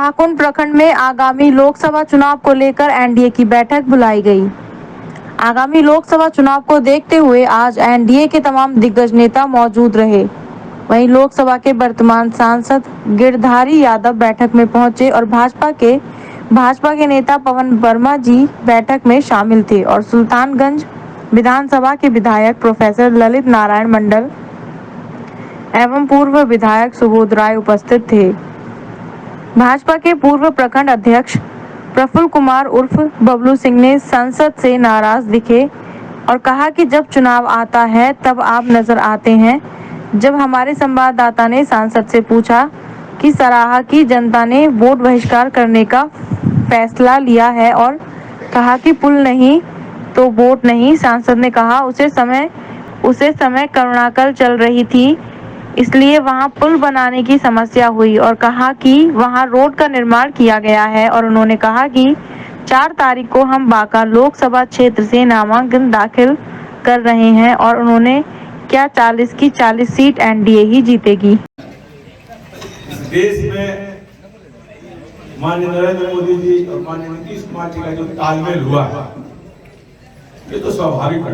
महाकुंड प्रखंड में आगामी लोकसभा चुनाव को लेकर एनडीए की बैठक बुलाई गई। आगामी लोकसभा चुनाव को देखते हुए आज एनडीए के तमाम दिग्गज नेता मौजूद रहे। वहीं लोकसभा के वर्तमान सांसद गिरधारी यादव बैठक में पहुंचे और भाजपा के नेता पवन वर्मा जी बैठक में शामिल थे और सुल्तानगंज विधानसभा के विधायक प्रोफेसर ललित नारायण मंडल एवं पूर्व विधायक सुबोध राय उपस्थित थे। भाजपा के पूर्व प्रखंड अध्यक्ष प्रफुल्ल कुमार उर्फ बबलू सिंह ने संसद से नाराज दिखे और कहा कि जब चुनाव आता है तब आप नजर आते हैं। जब हमारे संवाददाता ने सांसद से पूछा कि सराहा की जनता ने वोट बहिष्कार करने का फैसला लिया है और कहा कि पुल नहीं तो वोट नहीं, सांसद ने कहा उसे समय करुणाकल चल रही थी इसलिए वहां पुल बनाने की समस्या हुई और कहा कि वहां रोड का निर्माण किया गया है और उन्होंने कहा कि 4 तारीख को हम बांका लोकसभा क्षेत्र से नामांकन दाखिल कर रहे हैं और उन्होंने क्या 40 की 40 सीट एनडीए ही जीतेगी। देश में माननीय नरेंद्र मोदी जी और माननीय नीतीश कुमार जी का जो तालमेल हुआ है ये तो स्वाभाविक है,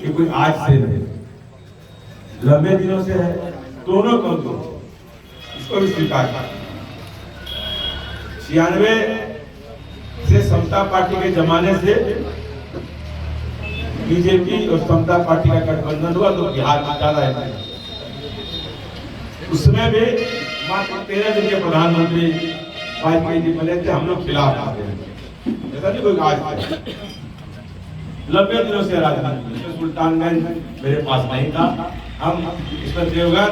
ये कोई आज से नहीं, लंबे दिनों से है। दोनों कमजोर इसको भी स्वीकार कर 96 से समता पार्टी के जमाने से बीजेपी और समता पार्टी का गठबंधन हुआ तो बिहार में ज्यादा है। उसमें भी मात्र 13 दिन के प्रधानमंत्री वाजपेयी जी बने थे, हम लोग खिलाफ थे, ऐसा नहीं कोई आज लंबे दिनों से राजनीति। सुल्तानगंज मेरे पास नहीं था, हम इसमें देवघर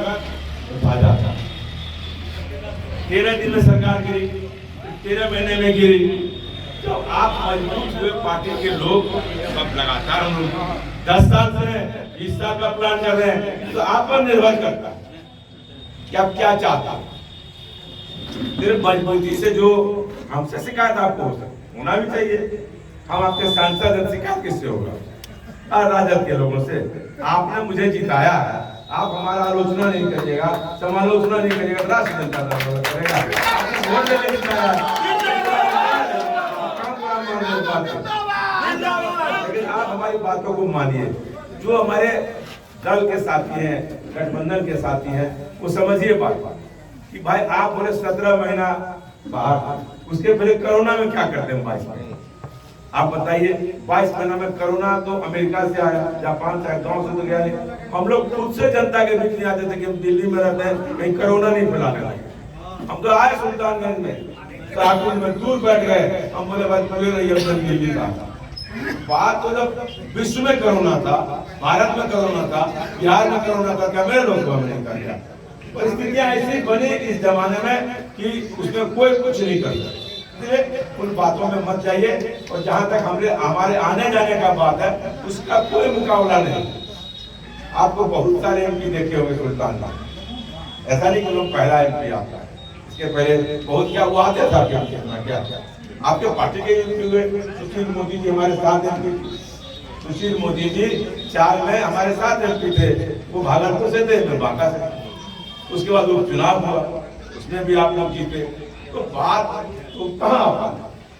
भाजा था। 13 दिन में सरकार गिरी, 13 महीने में गिरी। तो आप मजबूत हुए पार्टी के लोग सब लगातार हम लोग 10 साल से 20 साल का प्लान कर रहे हैं, तो आप पर निर्भर करता है कि आप क्या चाहते हैं। सिर्फ मजबूती से जो हमसे शिकायत आपको होना भी चाहिए, हम आपके सांसद शिकायत किससे होगा? राजद के लोगों से। आपने मुझे जिताया है, आप हमारा आलोचना नहीं करिएगा, समालोचना नहीं करिएगा, राष्ट्रीय जनता दल करेगा। आपने वोट देने जिताया, लेकिन आप हमारी बातों को मानिए। जो हमारे दल के साथी हैं, गठबंधन के साथी हैं, वो समझिए बात कि भाई आप बोले 17 महीना बाहर, उसके पहले कोरोना में क्या करते हैं 22 महीना? आप बताइए। 22 महीना में कोरोना तो अमेरिका से आया, जापान से आया, गाँव से तो गया नहीं। हम लोग खुद से जनता के बीच नहीं आते थे कि हम दिल्ली में रहते हैं, कहीं कोरोना नहीं फैलाने लगे। हम तो आए सुल्तानगंज में, शाहपुर में दूर बैठ गए, हम बोले भाई चले रहिए दिल्ली का। बात तो जब विश्व में कोरोना था, भारत में कोरोना था, बिहार में कोरोना था, क्या मेरे लोग नहीं कर दिया? परिस्थितियां ऐसी बनी इस जमाने में कि उसमें कोई कुछ नहीं कर सकता। उन बातों में मत जाइए, और जहां तक हमारे आने जाने का बात है उसका कोई मुकाबला नहीं। आपको बहुत सारे एमपी देखे होंगे सुल्तानगंज, ऐसा नहीं कि लोग पहला एमपी आता है, इसके पहले बहुत क्या वो आते था। क्या आपके पार्टी के एमपी हुए सुशील मोदी जी हमारे साथ एमपी, सुशील मोदी जी 4 में हमारे साथ एमपी थे, वो भागलपुर से थे, मैं बांका से। उसके बाद वो चुनाव हुआ, उसमें भी आप लोग जीते। तो बात तो कहाँ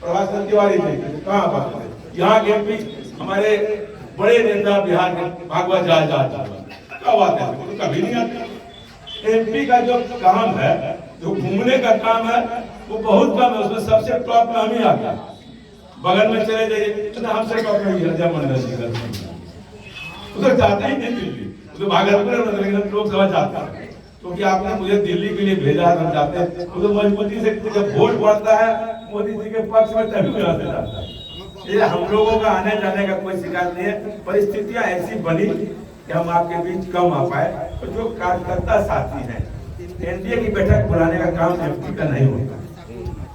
प्रभाकर तिवारी थे, कहाँ बात है? यहाँ के एमपी हमारे बड़े नेता बिहार के भागवत जा क्या बात है? तो कभी नहीं आते। एमपी का जो काम है, जो घूमने का काम है, वो बहुत कम है, उसमें सबसे टॉप में हम ही आते हैं। बगल में चले जाइए तो हमसे टॉप में हृदय मंडल जी उधर जाते ही नहीं दिल्ली, उधर भागलपुर लोकसभा जाता है, क्योंकि आपने मुझे दिल्ली के लिए भेजा है, हम जाते हैं। तो मजबूती से जब वोट पड़ता है मोदी जी के पक्ष में तभी जाते जाता है। ये हम लोगों का आने जाने का कोई शिकायत नहीं है। परिस्थितियां ऐसी बनी कि हम आपके बीच कम आ पाए। तो जो कार्यकर्ता साथी हैं, एनडीए की बैठक बुलाने का काम एमपी का नहीं होता,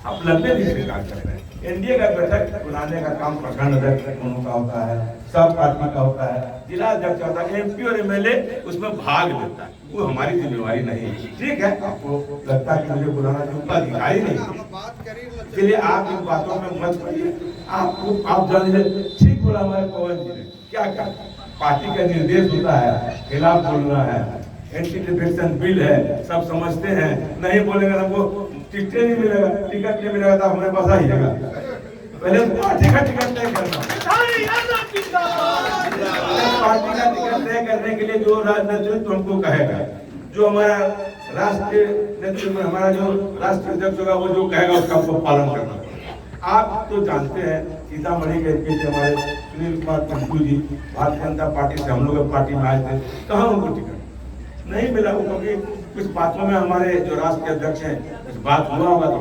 आप लंबे दिन से काम कर रहे हैं। एनडीए का बैठक बुलाने का काम प्रखंड अध्यक्ष का होता है, सब पार्टी का होता है, जिला अध्यक्ष होता है, एमपी और एमएलए उसमें भाग लेता है, वो हमारी जिम्मेवारी नहीं है। ठीक है, आपको लगता है कि मुझे बुलाना जो अधिकारी नहीं, इसलिए आप इन बातों में मत पड़िए। आप जान लीजिए, ठीक बोला हमारे पवन जी ने, क्या पार्टी का निर्देश होता है, खिलाफ बोलना है, एंटी डिफेक्शन बिल है, सब समझते हैं, नहीं बोलेंगे हमको टिकट नहीं मिलेगा, टिकट नहीं मिलेगा तो हमारे पास आइएगा। पहले पार्टी का टिकट तय करना, पार्टी का टिकट तय करने के लिए जो नेतृत्व हमको कहेगा, जो हमारा राष्ट्रीय नेतृत्व, हमारा जो राष्ट्रीय अध्यक्ष होगा वो जो कहेगा उसका हमको पालन करना। आप तो जानते हैं सीतामढ़ी के एमपी थे हमारे सुनील कुमार पिंटू जी, भारतीय जनता पार्टी से हम लोग पार्टी में आए थे, कहाँ उनको टिकट नहीं मिला, क्योंकि कुछ बातों में हमारे जो राष्ट्रीय अध्यक्ष हैं कुछ बात हुआ होगा तो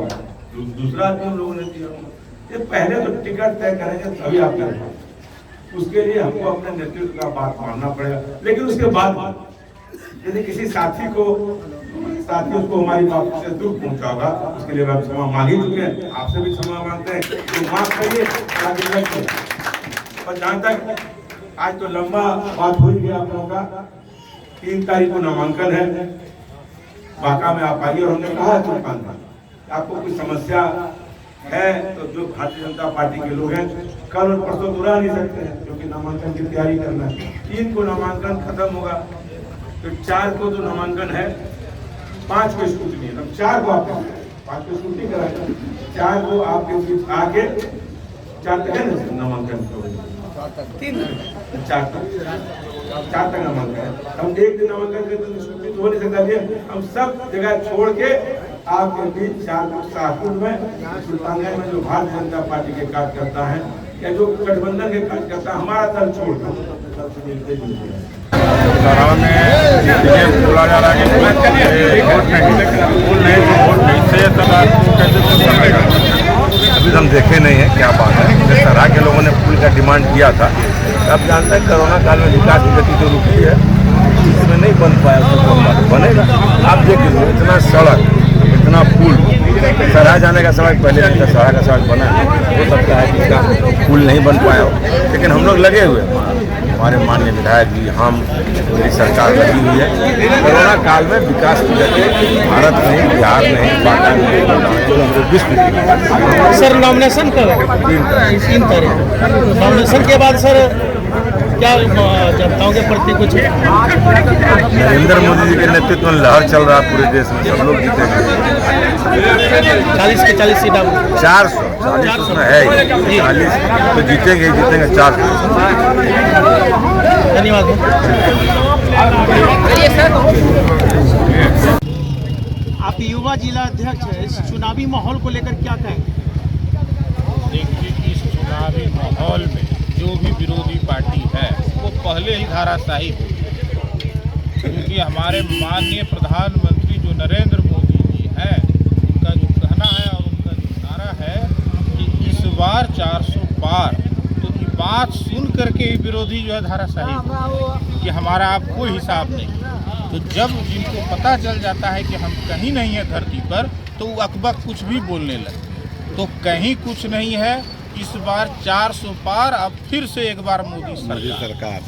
दूसरा आदमी हम लोगों ने दिया। ये पहले तो टिकट तय करेंगे तभी आप कर पाएंगे, उसके लिए हमको अपने नेतृत्व का बात मानना पड़ेगा। लेकिन उसके बाद यदि किसी साथी उसको हमारी बात से दुख पहुंचा होगा, उसके लिए हम क्षमा मांग ही चुके हैं, आपसे भी क्षमा मांगते हैं, तो माफ करिए। और जहाँ तक आज तो लंबा बात हो गया आप लोगों का, 3 तारीख को नामांकन है, बांका में आप आइए। और हमने कहा है तुरकान का आपको कोई समस्या है तो जो भारतीय जनता पार्टी के लोग हैं कल और परसों बुला नहीं सकते हैं, क्योंकि नामांकन की तैयारी करना है। 3 को नामांकन खत्म होगा, तो 4 को जो नामांकन है 5 को स्कूटनी है, 4 को आप 5 को स्कूटनी कराएंगे, 4 को आपके बीच आके 4 तक है ना नामांकन, 4 तक नामांकन है। हम एक दिन नामांकन करते तो स्कूटनी तो हो नहीं सकता, हम सब जगह छोड़ के आपके बीच 4 को शाहपुर में सुल्तानगंज में जो भारतीय जनता पार्टी के कार्यकर्ता हैं या जो गठबंधन के कार्यकर्ता हमारा दल छोड़कर सबसे मिलते जुलते हैं। बोला जा रहा है कि वोट नहीं तो वोट नहीं से सरकार को कैसे पुल करेगा। अभी हम देखे नहीं है क्या बात है। सराह के लोगों ने पुल का डिमांड किया था, अब जानते हैं कोरोना काल में विकास की गति जो रुकी है इसमें नहीं बन पाया, तो बनेगा। आप देखिए इतना सड़क, इतना पुल, सराह जाने का सड़क पहले नहीं था, सराह का सड़क बना है, हो सकता है कि इसका पुल नहीं बन पाया हो, लेकिन हम लोग लगे हुए, हमारे माननीय विधायक जी, हम, मेरी सरकार लगी हुई है। कोरोना काल में विकास की गति भारत नहीं, बिहार नहीं, बांका नहीं, विश्व की। सर नॉमिनेशन कब है? 3 तारीख। नॉमिनेशन के बाद सर क्या जनताओं के प्रति कुछ? नरेंद्र मोदी जी के नेतृत्व में लहर चल रहा है पूरे देश में, सब लोग जीतेंगे। 40 के 40 सीट 440 उसमें है ही, 40 तो जीतेंगे 400। धन्यवाद। आप युवा जिला अध्यक्ष हैं, इस चुनावी माहौल को लेकर क्या कहेंगे? देखिए इस चुनावी माहौल में जो भी विरोधी पार्टी है वो पहले ही धाराशाही हो, क्योंकि हमारे माननीय प्रधानमंत्री जो नरेंद्र मोदी जी हैं उनका जो कहना है और उनका जो नारा है कि इस बार 400 पार, तो ये बात सुन करके विरोधी जो है धाराशाही कि हमारा अब कोई हिसाब नहीं। तो जब जिनको पता चल जाता है कि हम कहीं नहीं है धरती पर, तो वो अकबक कुछ भी बोलने लगे। तो कहीं कुछ नहीं है, इस बार 400 पार, अब फिर से एक बार मोदी सरकार।